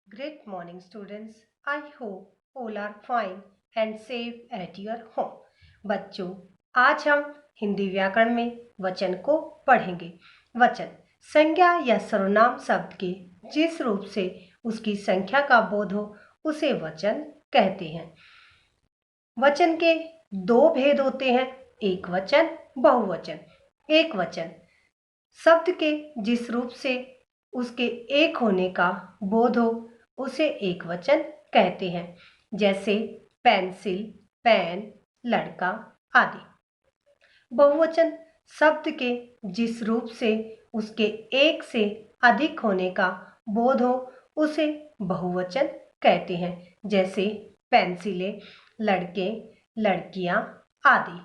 Great morning, students. I hope all are fine and safe at your home. बच्चों, आज हम हिंदी व्याकरण में वचन को पढ़ेंगे। वचन संज्ञा या सर्वनाम शब्द के जिस रूप से उसकी संख्या का बोध हो उसे वचन कहते हैं। वचन के दो भेद होते हैं, एक वचन, बहुवचन। एक वचन शब्द के जिस रूप से उसके एक होने का बोध हो उसे एक वचन कहते हैं, जैसे पेंसिल, पेन, लड़का आदि। बहुवचन शब्द के जिस रूप से उसके एक से अधिक होने का बोध हो उसे बहुवचन कहते हैं, जैसे पेंसिलें, लड़के, लड़कियां आदि।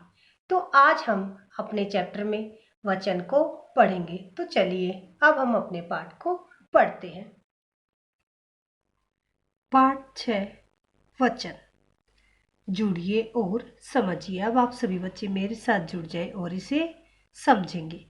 तो आज हम अपने चैप्टर में वचन को पढ़ेंगे। तो चलिए अब हम अपने पाठ को पढ़ते हैं। पाठ 6 वचन। जुड़िए और समझिए। अब आप सभी बच्चे मेरे साथ जुड़ जाएं और इसे समझेंगे।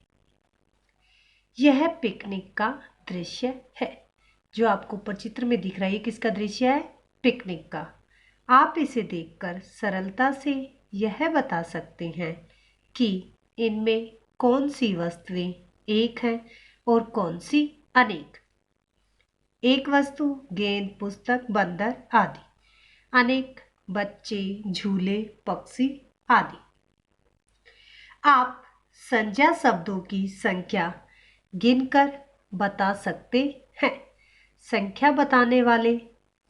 यह पिकनिक का दृश्य है। जो आपको ऊपर चित्र में दिख रहा है, किसका दृश्य है? पिकनिक का। आप इसे देखकर सरलता से यह बता सकते हैं कि इनमें कौन सी वस्तुएं एक हैं और कौन सी अनेक। एक वस्तु गेंद, पुस्तक, बंदर आदि। अनेक बच्चे, झूले, पक्षी आदि। आप संज्ञा शब्दों की संख्या गिनकर बता सकते हैं। संख्या बताने वाले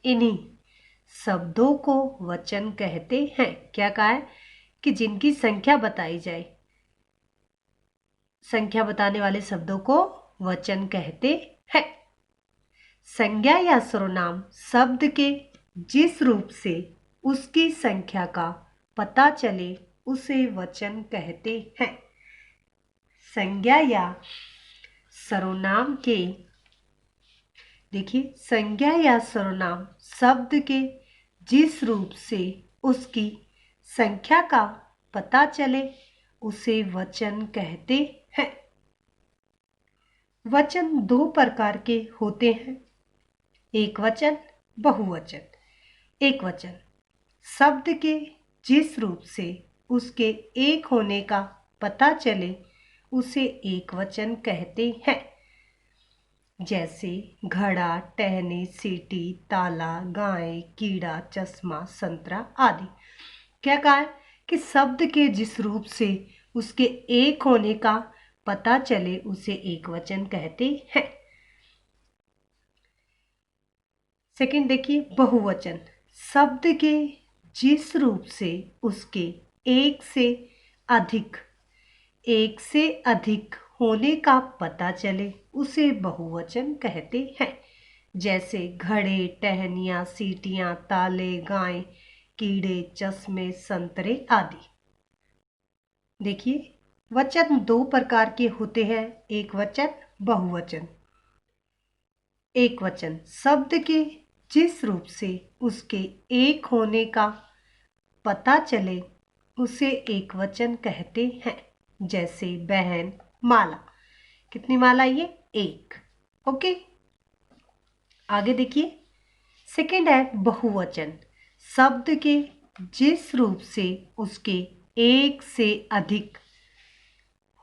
इन्हीं शब्दों को वचन कहते हैं। क्या कहा है कि जिनकी संख्या बताई जाए, संख्या बताने वाले शब्दों को वचन कहते हैं। संज्ञा या सर्वनाम शब्द के जिस रूप से उसकी संख्या का पता चले उसे वचन कहते हैं। संज्ञा या सर्वनाम के देखिए, संज्ञा या सर्वनाम शब्द के जिस रूप से उसकी संख्या का पता चले उसे वचन कहते हैं। वचन दो प्रकार के होते हैं, एक वचन, बहुवचन। एक वचन शब्द के जिस रूप से उसके एक होने का पता चले उसे एक वचन कहते हैं, जैसे घड़ा, टहनी, सीटी, ताला, गाय, कीड़ा, चश्मा, संतरा आदि। क्या कहा है कि शब्द के जिस रूप से उसके एक होने का पता चले उसे एक वचन कहते हैं। सेकंड देखिए, बहुवचन शब्द के जिस रूप से उसके एक से अधिक होने का पता चले उसे बहुवचन कहते हैं, जैसे घड़े, टहनियाँ, सीटियाँ, ताले, गाय, कीड़े, चश्मे, संतरे आदि। देखिए, वचन दो प्रकार के होते हैं, एक वचन, बहुवचन। एक वचन शब्द के जिस रूप से उसके एक होने का पता चले उसे एक वचन कहते हैं, जैसे बहन, माला। कितनी माला? ये एक। ओके, आगे देखिए। सेकंड है बहुवचन शब्द के जिस रूप से उसके एक से अधिक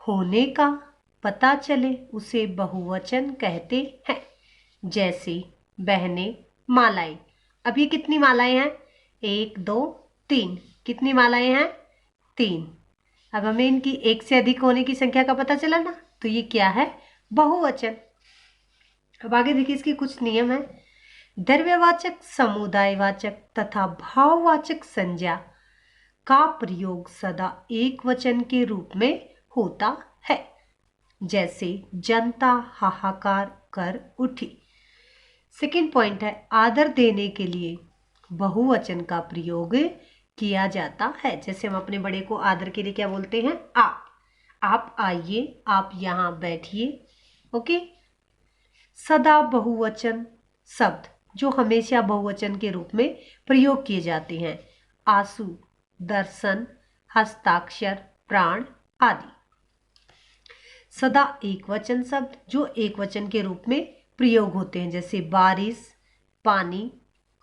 होने का पता चले उसे बहुवचन कहते हैं, जैसे बहनें, मालाएं। अब ये कितनी मालाएं हैं? एक, दो, तीन। कितनी मालाएं हैं? तीन। अब हमें इनकी एक से अधिक होने की संख्या का पता चला ना, तो ये क्या है? बहुवचन। अब आगे देखिए, इसके कुछ नियम है। द्रव्यवाचक, समुदायवाचक तथा भाववाचक संज्ञा का प्रयोग सदा एक वचन के रूप में होता है, जैसे जनता हाहाकार कर उठी। सेकंड पॉइंट है, आदर देने के लिए बहुवचन का प्रयोग किया जाता है। जैसे हम अपने बड़े को आदर के लिए क्या बोलते हैं? आप आइए, आप यहाँ बैठिए। ओके। सदा बहुवचन शब्द जो हमेशा बहुवचन के रूप में प्रयोग किए जाते हैं, आंसू, दर्शन, हस्ताक्षर, प्राण आदि। सदा एक वचन शब्द जो एक वचन के रूप में प्रयोग होते हैं, जैसे बारिश, पानी,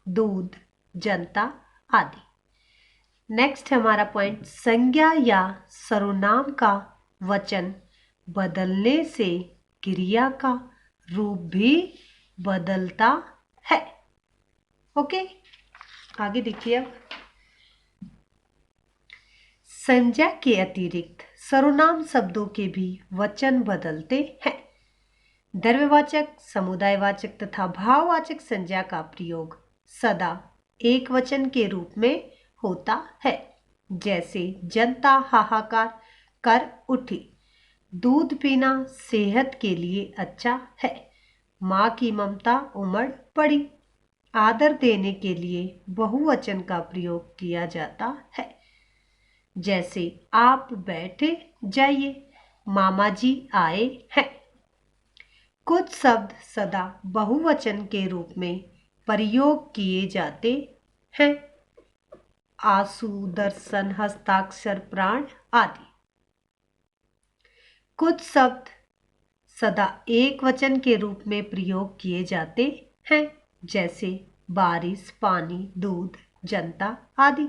दूध, जनता आदि। नेक्स्ट हमारा पॉइंट, संज्ञा या सर्वनाम का वचन बदलने से क्रिया का रूप भी बदलता है। ओके, आगे देखिए। अब संज्ञा के अतिरिक्त सर्वनाम शब्दों के भी वचन बदलते हैं। द्रव्यवाचक, समुदायवाचक तथा भाववाचक संज्ञा का प्रयोग सदा एक वचन के रूप में होता है। जैसे जनता हाहाकार कर उठी, दूध पीना सेहत के लिए अच्छा है, माँ की ममता उमड़ पड़ी। आदर देने के लिए बहुवचन का प्रयोग किया जाता है। जैसे आप बैठे जाइए, मामा जी आए हैं। कुछ शब्द सदा बहुवचन के रूप में प्रयोग किए जाते हैं। आंसू, दर्शन, हस्ताक्षर, प्राण आदि। कुछ शब्द सदा एक वचन के रूप में प्रयोग किए जाते हैं। जैसे बारिश, पानी, दूध, जनता आदि।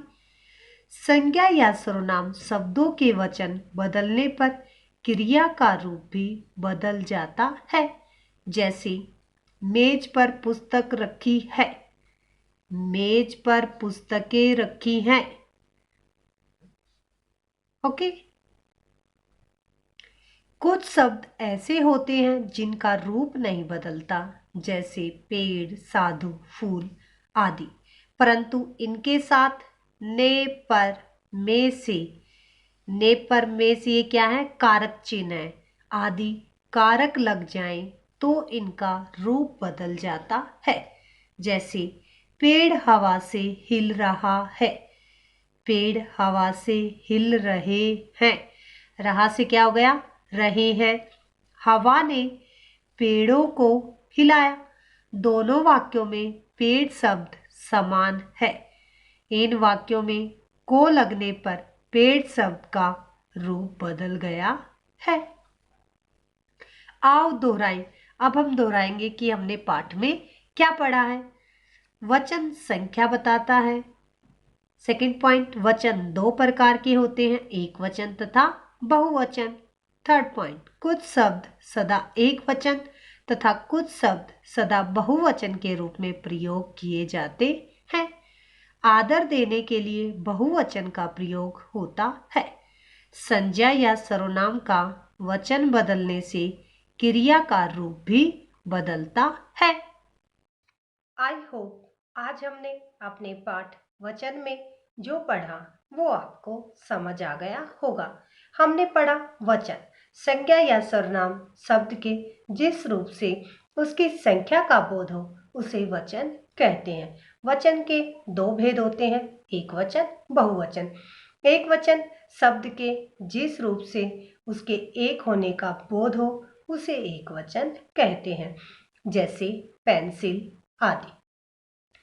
संज्ञा या सर्वनाम शब्दों के वचन बदलने पर क्रिया का रूप भी बदल जाता है। जैसे मेज पर पुस्तक रखी है, मेज पर पुस्तकें रखी हैं। ओके। कुछ शब्द ऐसे होते हैं जिनका रूप नहीं बदलता, जैसे पेड़, साधु, फूल आदि, परंतु इनके साथ ने, पर, में से, ने, पर, में से ये क्या है, कारक चिन्ह है, आदि कारक लग जाएं तो इनका रूप बदल जाता है। जैसे पेड़ हवा से हिल रहा है, पेड़ हवा से हिल रहे हैं। रहा से क्या हो गया, रहे हैं। हवा ने पेड़ों को हिलाया। दोनों वाक्यों में पेड़ शब्द समान है। इन वाक्यों में को लगने पर पेड़ शब्द का रूप बदल गया है। आओ दोहराएं। अब हम दोहराएंगे कि हमने पाठ में क्या पढ़ा है। वचन संख्या बताता है। सेकंड पॉइंट, वचन दो प्रकार के होते हैं, एक वचन तथा बहुवचन। थर्ड पॉइंट, कुछ शब्द सदा एक वचन तथा कुछ शब्द सदा बहुवचन के रूप में प्रयोग किए जाते हैं। आदर देने के लिए बहुवचन का प्रयोग होता है। संज्ञा या सर्वनाम का वचन बदलने से क्रिया का रूप भी बदलता है। आई होप आज हमने अपने पाठ वचन में जो पढ़ा वो आपको समझ आ गया होगा। हमने पढ़ा वचन, संज्ञा या सर्वनाम शब्द के जिस रूप से उसकी संख्या का बोध हो उसे वचन कहते हैं। वचन के दो भेद होते हैं, एक वचन, बहुवचन। एक वचन शब्द के जिस रूप से उसके एक होने का बोध हो उसे एक वचन कहते हैं, जैसे पेंसिल आदि।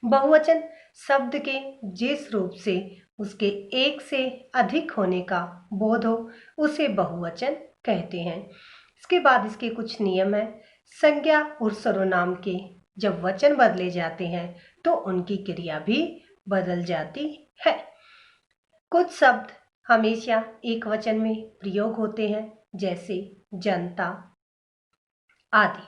बहुवचन शब्द के जिस रूप से उसके एक से अधिक होने का बोध हो उसे बहुवचन कहते हैं। इसके बाद इसके कुछ नियम हैं। संज्ञा और सर्वनाम के जब वचन बदले जाते हैं तो उनकी क्रिया भी बदल जाती है। कुछ शब्द हमेशा एक वचन में प्रयोग होते हैं, जैसे जनता आदि।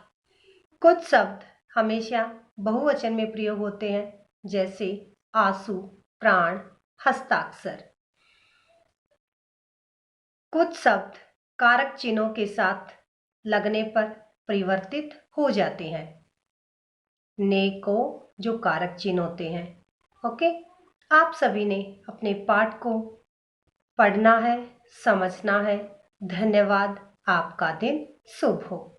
कुछ शब्द हमेशा बहुवचन में प्रयोग होते हैं, जैसे आंसू, प्राण, हस्ताक्षर। कुछ शब्द कारक चिन्हों के साथ लगने पर परिवर्तित हो जाते हैं। ने को जो कारक चिन्ह होते हैं। ओके, आप सभी ने अपने पाठ को पढ़ना है, समझना है। धन्यवाद। आपका दिन शुभ हो।